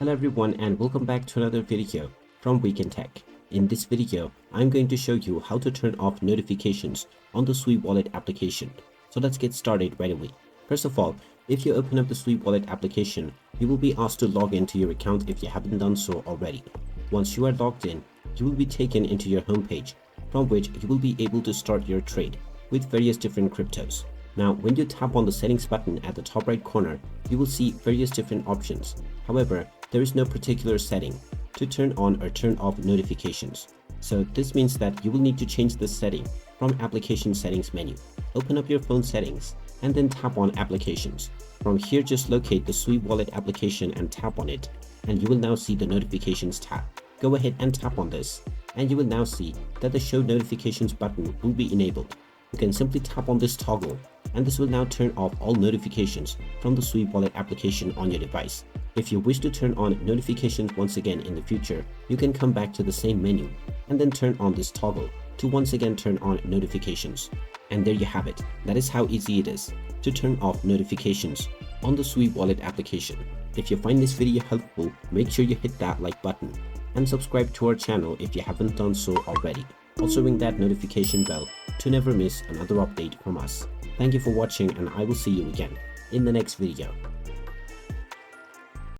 Hello everyone and welcome back to another video from Wake&Tech. In this video, I'm going to show you how to turn off notifications on the Sweep Wallet application. So let's get started right away. First of all, if you open up the Sweep Wallet application, you will be asked to log into your account if you haven't done so already. Once you are logged in, you will be taken into your homepage, from which you will be able to start your trade with various different cryptos. Now, when you tap on the settings button at the top right corner, you will see various different options. However, there is no particular setting to turn on or turn off notifications. So this means that you will need to change this setting from application settings menu. Open up your phone settings and then tap on applications. From here, just locate the Sweep Wallet application and tap on it, and you will now see the notifications tab. Go ahead and tap on this, and you will now see that the show notifications button will be enabled. You can simply tap on this toggle, and this will now turn off all notifications from the Sweep Wallet application on your device. If you wish to turn on notifications once again in the future, you can come back to the same menu and then turn on this toggle to once again turn on notifications. And there you have it. That is how easy it is to turn off notifications on the Sweep Wallet application. If you find this video helpful, make sure you hit that like button and subscribe to our channel if you haven't done so already. Also ring that notification bell to never miss another update from us. Thank you for watching, and I will see you again in the next video.